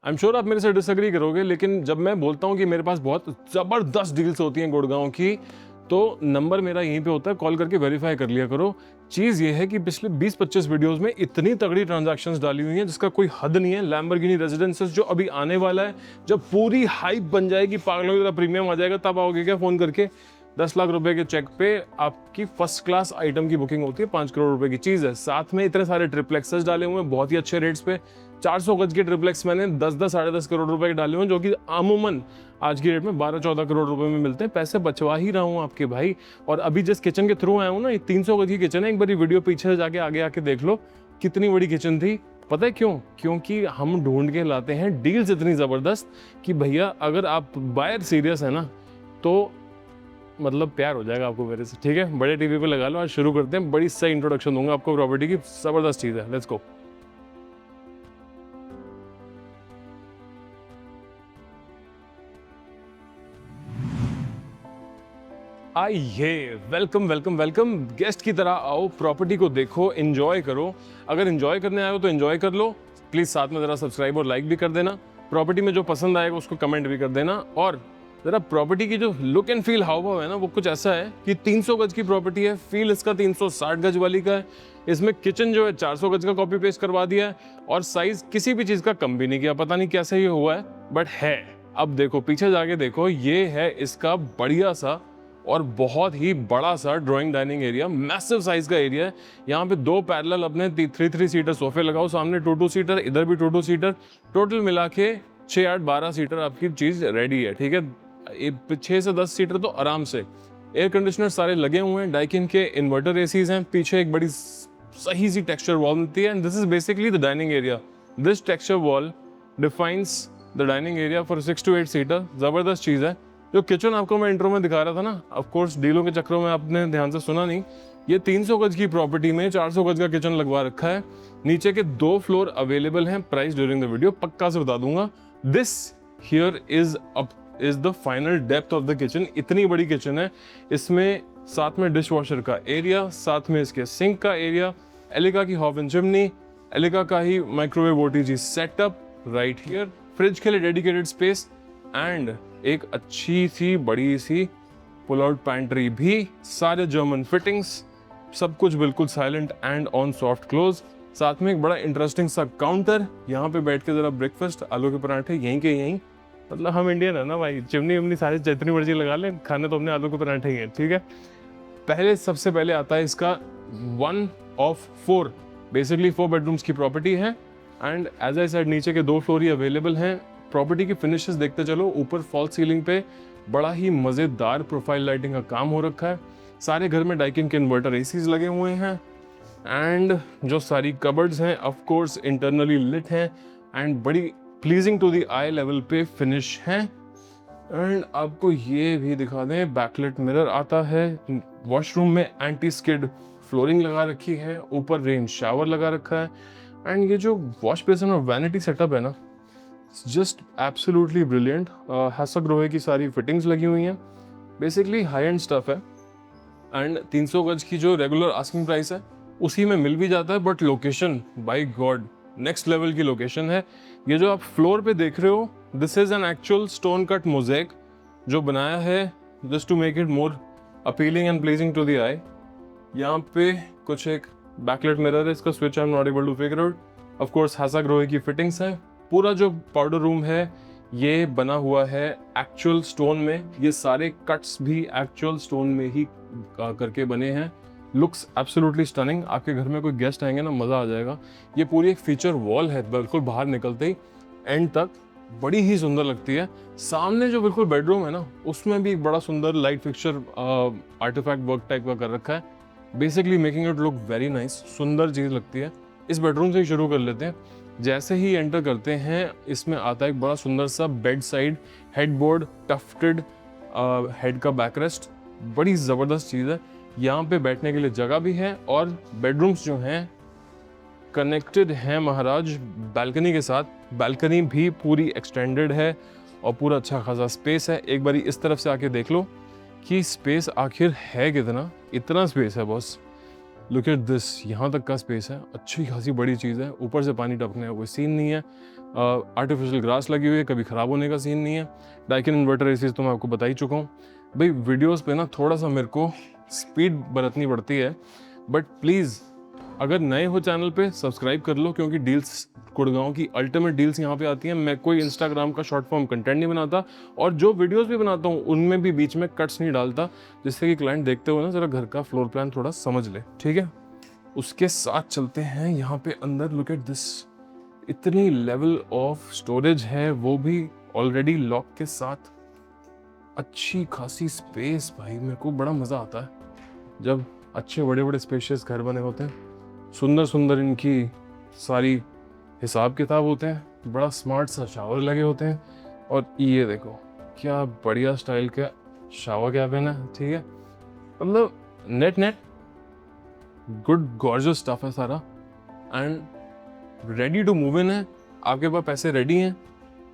I am sure आप मेरे से डिसएग्री करोगे, लेकिन जब मैं बोलता हूँ कि मेरे पास बहुत ज़बरदस्त डील्स होती हैं गुड़गांव की, तो नंबर मेरा यहीं पे होता है, कॉल करके वेरीफाई कर लिया करो। चीज़ ये है कि पिछले 20-25 वीडियोस में इतनी तगड़ी ट्रांजैक्शंस डाली हुई हैं जिसका कोई हद नहीं है। लैम्बोर्गिनी रेजिडेंसेस जो अभी आने वाला है, जब पूरी हाइप बन जाएगी, पागलों की तरह प्रीमियम आ जाएगा, तब आओगे क्या फ़ोन करके? 10 लाख रुपए के चेक पे आपकी फर्स्ट क्लास आइटम की बुकिंग होती है, 5 करोड़ रुपए की चीज़ है। साथ में इतने सारे ट्रिप्लेक्सेस डाले हुए हैं बहुत ही अच्छे रेट्स पे। 400 गज के ट्रिप्लेक्स मैंने 10-10 साढ़े 10 करोड़ रुपए के डाले हुए हैं, जो कि अमूमन आज की डेट में 12-14 करोड़ रुपए में मिलते हैं। पैसे बचवा ही रहा हूँ आपके भाई। और अभी जिस किचन के थ्रू आया हूँ ना, ये 300 गज की किचन है। एक बार वीडियो पीछे से जाके आगे आके देख लो कितनी बड़ी किचन थी। पता है क्यों? क्योंकि हम ढूंढ के लाते हैं डील्स इतनी ज़बरदस्त कि भैया अगर आप बायर सीरियस है ना, तो मतलब प्यार हो जाएगा आपको मेरे से। ठीक है, बड़े टीवी पे लगा लो। आज शुरू करते हैं। बड़ी सही इंट्रोडक्शन दूंगा आपको प्रॉपर्टी की, ज़बरदस्त चीज़ है। Let's go. आइए, वेलकम वेलकम वेलकम। गेस्ट की तरह आओ, प्रॉपर्टी को देखो, एंजॉय करो। अगर एंजॉय करने आए हो तो एंजॉय कर लो। प्लीज़ साथ में ज़रा सब्सक्राइब और लाइक भी कर देना। प्रॉपर्टी में जो पसंद आएगा उसको कमेंट भी कर देना। और ज़रा प्रॉपर्टी की जो लुक एंड फील हाव भाव है ना, वो कुछ ऐसा है कि 300 गज की प्रॉपर्टी है, फील इसका 360 गज वाली का है। इसमें किचन जो है 400 गज का कॉपी पेस्ट करवा दिया है, और साइज़ किसी भी चीज़ का कम भी नहीं किया। पता नहीं कैसे ये हुआ है, बट है। अब देखो, पीछे जाके देखो, ये है इसका बढ़िया सा और बहुत ही बड़ा सा drawing dining area. Massive size का एरिया है। यहाँ पे 2 पैरेलल अपने 3 सीटर सोफे लगाओ, सामने 2 सीटर, इधर भी 2 सीटर। टोटल मिला के 6, 8, 12 सीटर आपकी चीज़ रेडी है। ठीक है, 6 से 10 सीटर तो आराम से। एयर कंडीशनर सारे लगे हुए हैं, डाइकिन के इन्वर्टर एसीज हैं। पीछे एक बड़ी सही सी टेक्सचर वॉल मिलती है, and this is basically the dining area. This texture wall defines the dining area for 6 to 8 seater. ज़बरदस्त चीज़ है। जो किचन आपको मैं इंट्रो में दिखा रहा था ना, ऑफ कोर्स डीलों के चक्रों में आपने ध्यान से सुना नहीं, ये 300 गज की प्रॉपर्टी में 400 गज का किचन लगवा रखा है। नीचे के 2 फ्लोर अवेलेबल हैं। प्राइस ड्यूरिंग द वीडियो पक्का से बता दूंगा। This here is the final depth of the kitchen. इतनी बड़ी किचन है, इसमें साथ में डिश वॉशर का एरिया, साथ में इसके सिंक का एरिया, एलिका की हॉव एंड चिमनी, एलिका का ही microwave OTG setup right here, fridge के लिए डेडिकेटेड स्पेस, एंड एक अच्छी सी बड़ी सी पुल आउट पैंट्री भी। सारे जर्मन फिटिंग्स, सब कुछ बिल्कुल silent and on soft close. साथ में एक बड़ा इंटरेस्टिंग सा काउंटर। यहाँ पे बैठ के जरा ब्रेकफास्ट, आलू के पराठे यहीं के यहीं। मतलब हम इंडियन है ना भाई, चिमनी उमनी सारी जितनी मर्जी लगा लें, खाने तो हमने आलू के पराठे ही हैं। ठीक है, सबसे पहले आता है इसका 1 of 4, बेसिकली 4 बेडरूम्स की प्रॉपर्टी है। एंड एज आई सेड, नीचे के 2 फ्लोर ही अवेलेबल हैं। प्रॉपर्टी की फिनिशेस देखते चलो। ऊपर फॉल सीलिंग पे बड़ा ही मज़ेदार प्रोफाइल लाइटिंग का काम हो रखा है। सारे घर में डाइकिन के इन्वर्टर एसीज लगे हुए हैं, एंड जो सारी कबर्ड्स हैं ऑफ कोर्स इंटरनली लिट हैं, एंड बड़ी pleasing to the eye level पे फिनिश है। एंड आपको ये भी दिखा दें, बैकलाइट मिरर आता है। वॉशरूम में एंटी स्किड फ्लोरिंग लगा रखी है, ऊपर रेन शावर लगा रखा है। एंड ये जो वॉश बेसिन और वैनिटी सेटअप है ना, जस्ट एब्सोल्युटली ब्रिलियंट। हैसक रोहे की सारी फिटिंग्स लगी हुई हैं। बेसिकली हाई एंड स्टफ है, एंड 300 गज की जो रेगुलर आस्किंग प्राइस है उसी में मिल भी जाता है। But location, by God, next level की लोकेशन है। ये जो आप फ्लोर पे देख रहे हो, this is an actual stone cut mosaic जो बनाया है just to make it more appealing and pleasing to the eye. यहाँ पे कुछ एक बैकलाइट मिरर है, इसका switch I am not able to figure out. Of course हैसक रोहे की फिटिंग्स है। पूरा जो पाउडर रूम है ये बना हुआ है एक्चुअल स्टोन में। ये सारे कट्स भी एक्चुअल स्टोन में ही करके बने हैं। Looks absolutely stunning. आपके घर में कोई गेस्ट आएंगे ना, मज़ा आ जाएगा। ये पूरी एक फीचर वॉल है, बिल्कुल बाहर निकलते ही एंड तक बड़ी ही सुंदर लगती है। सामने जो बिल्कुल बेडरूम है ना, उसमें भी एक बड़ा सुंदर light fixture artifact work type का कर रखा है, basically making it look very nice. सुंदर चीज़ लगती है। इस बेडरूम से ही शुरू कर लेते हैं। जैसे ही एंटर करते हैं, इसमें आता है एक बड़ा सुंदर सा bed side headboard, tufted head का बैकरेस्ट, बड़ी ज़बरदस्त चीज़ है। यहाँ पे बैठने के लिए जगह भी है, और बेडरूम्स जो हैं कनेक्टेड हैं महाराज बालकनी के साथ। बालकनी भी पूरी एक्सटेंडेड है और पूरा अच्छा खासा स्पेस है। एक बारी इस तरफ से आके देख लो कि स्पेस आखिर है कितना। इतना स्पेस है बॉस। लुक एट दिस, यहाँ तक का स्पेस है, अच्छी खासी बड़ी चीज़ है, ऊपर से पानी टपकने का कोई सीन नहीं है, आर्टिफिशियल ग्रास लगी हुई है, कभी ख़राब होने का सीन नहीं है। डाइकिन इन्वर्टर एसी तो मैं आपको बता ही चुका हूँ। भाई वीडियोस पे ना थोड़ा सा मेरे को स्पीड बरतनी पड़ती है, बट प्लीज़ अगर नए हो चैनल पे सब्सक्राइब कर लो, क्योंकि डील्स गुड़गांव की अल्टीमेट डील्स यहाँ पे आती हैं। मैं कोई इंस्टाग्राम का शॉर्ट फॉर्म कंटेंट नहीं बनाता, और जो वीडियोस भी बनाता हूँ उनमें भी बीच में कट्स नहीं डालता, जिससे कि क्लाइंट देखते हुए ना जरा घर का फ्लोर प्लान थोड़ा समझ ले, ठीक है। उसके साथ चलते हैं यहाँ पे अंदर। लुक एट दिस, इतनी लेवल ऑफ स्टोरेज है, वो भी ऑलरेडी लॉक के साथ, अच्छी खासी स्पेस। भाई मेरे को बड़ा मज़ा आता है जब अच्छे बड़े बड़े स्पेशियस घर बने होते हैं, सुंदर सुंदर इनकी सारी हिसाब किताब होते हैं, बड़ा स्मार्ट सा शावर लगे होते हैं, और ये देखो क्या बढ़िया स्टाइल का शावर कैबिन है, ठीक है। मतलब नेट गुड गॉर्जियस स्टफ है सारा, and ready to move in है। आपके पास पैसे रेडी हैं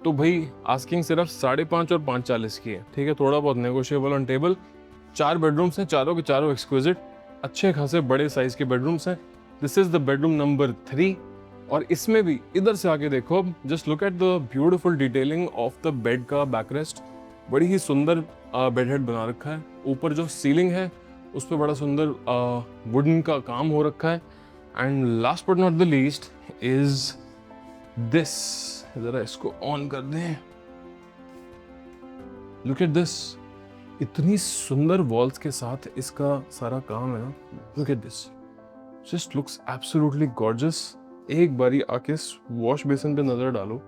तो भाई आस्किंग सिर्फ 5.5 और 5.40 की है, ठीक है, थोड़ा बहुत नेगोशिएबल ऑन टेबल। 4 बेडरूम्स हैं, चारों के चारों एक्सक्विजिट, अच्छे खासे बड़े साइज के बेडरूम्स हैं। This is the bedroom number 3, और इसमें भी इधर से आके देखो, just look at the beautiful detailing of the bed का बैकरेस्ट, बड़ी ही सुंदर बेड हेड बना रखा है। ऊपर जो सीलिंग है उस पर बड़ा सुंदर वुडन का काम हो रखा है। And last but not the least is this, जरा इसको ऑन कर दें। लुक एट दिस, इतनी सुंदर वॉल्स के साथ इसका सारा काम है ना। Look at this, just looks absolutely gorgeous. एक बारी आके वॉश बेसिन पे नजर डालो,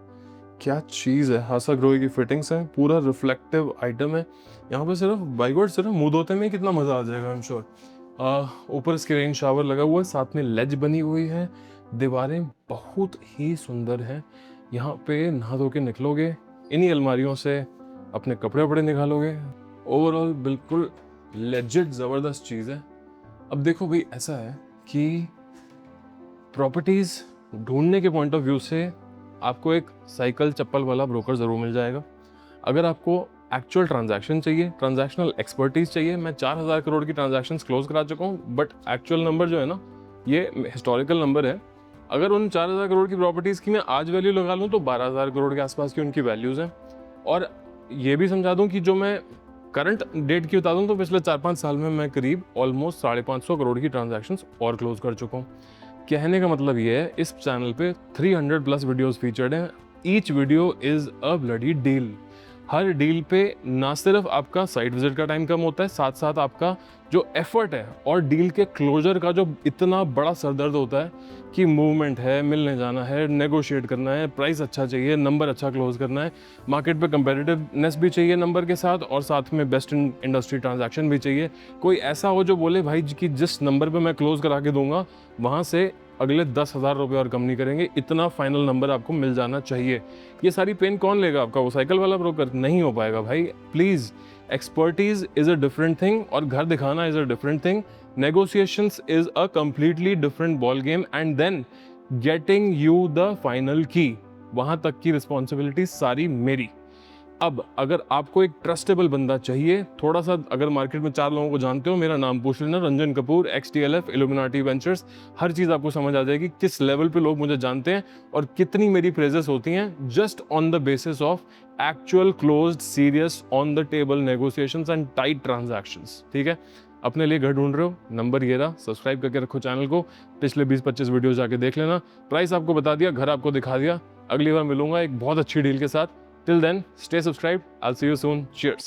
क्या चीज़ है। हासा ग्रोई की फिटिंग्स हैं, पूरा रिफ्लेक्टिव आइटम है। यहाँ पे सिर्फ बाई वर्ड सिर्फ मुंह धोते में कितना मज़ा आ जाएगा, आई एम श्योर। ऊपर इसके रेन शावर लगा हुआ है, साथ में लेज बनी हुई है, दीवारें बहुत ही सुंदर हैं। यहाँ पे नहा धो के निकलोगे, इन्हीं अलमारियों से अपने कपड़े वपड़े निकालोगे। ओवरऑल बिल्कुल लेजिट ज़बरदस्त चीज़ है। अब देखो भाई, ऐसा है कि प्रॉपर्टीज़ ढूंढने के पॉइंट ऑफ व्यू से आपको एक साइकिल चप्पल वाला ब्रोकर ज़रूर मिल जाएगा। अगर आपको एक्चुअल ट्रांजैक्शन चाहिए, ट्रांजैक्शनल एक्सपर्टीज चाहिए, मैं 4,000 करोड़ की ट्रांजैक्शंस क्लोज करा चुका हूँ, बट एक्चुअल नंबर जो है ना, ये हिस्टोरिकल नंबर है। अगर उन 4,000 करोड़ की प्रॉपर्टीज़ की मैं आज वैल्यू लगा लूँ तो 12,000 करोड़ के आसपास की उनकी वैल्यूज़ हैं। और ये भी समझा दूँ कि जो मैं करंट डेट की बता दूँ तो पिछले 4-5 साल में मैं करीब ऑलमोस्ट 550 करोड़ की ट्रांजैक्शंस और क्लोज कर चुका हूँ। कहने का मतलब ये है, इस चैनल पे 300 प्लस वीडियोस फीचर्ड हैं। Each video is a bloody deal. Her deal पे ना सिर्फ आपका साइट विजिट का टाइम कम होता है, साथ साथ आपका जो एफर्ट है और डील के क्लोजर का जो इतना बड़ा सरदर्द होता है कि मूवमेंट है, मिलने जाना है, नेगोशिएट करना है, प्राइस अच्छा चाहिए, नंबर अच्छा क्लोज करना है, मार्केट पे कंपेटिटिवनेस भी चाहिए नंबर के साथ, और साथ में बेस्ट इन इंडस्ट्री ट्रांजैक्शन भी चाहिए। कोई ऐसा हो जो बोले भाई कि जिस नंबर पे मैं क्लोज करा के दूंगा वहाँ से अगले 10,000 रुपये और कम नहीं करेंगे, इतना फाइनल नंबर आपको मिल जाना चाहिए। ये सारी पेन कौन लेगा आपका? वो साइकिल वाला ब्रोकर नहीं हो पाएगा भाई। Please, expertise is a different thing और घर दिखाना is a different thing. Negotiations is a completely different ball game, and then getting you the final key, वहां तक की रिस्पॉन्सिबिलिटी सारी मेरी। अब अगर आपको एक ट्रस्टेबल बंदा चाहिए, थोड़ा सा अगर मार्केट में 4 लोगों को जानते हो, मेरा नाम पूछ लेना, Ranjan Kapoor, XTLF, Illuminati Ventures. हर चीज़ आपको समझ आ जाएगी किस लेवल पे लोग मुझे जानते हैं और कितनी मेरी प्रेजेंस होती हैं, just on the basis of actual closed serious on the table negotiations and tight transactions. ठीक है, अपने लिए घर ढूंढ रहे हो, नंबर ये रहा, सब्सक्राइब करके रखो चैनल को, पिछले 20-25 वीडियो जाके देख लेना। प्राइस आपको बता दिया, घर आपको दिखा दिया। अगली बार मिलूंगा एक बहुत अच्छी डील के साथ। Till then, stay subscribed. I'll see you soon. Cheers.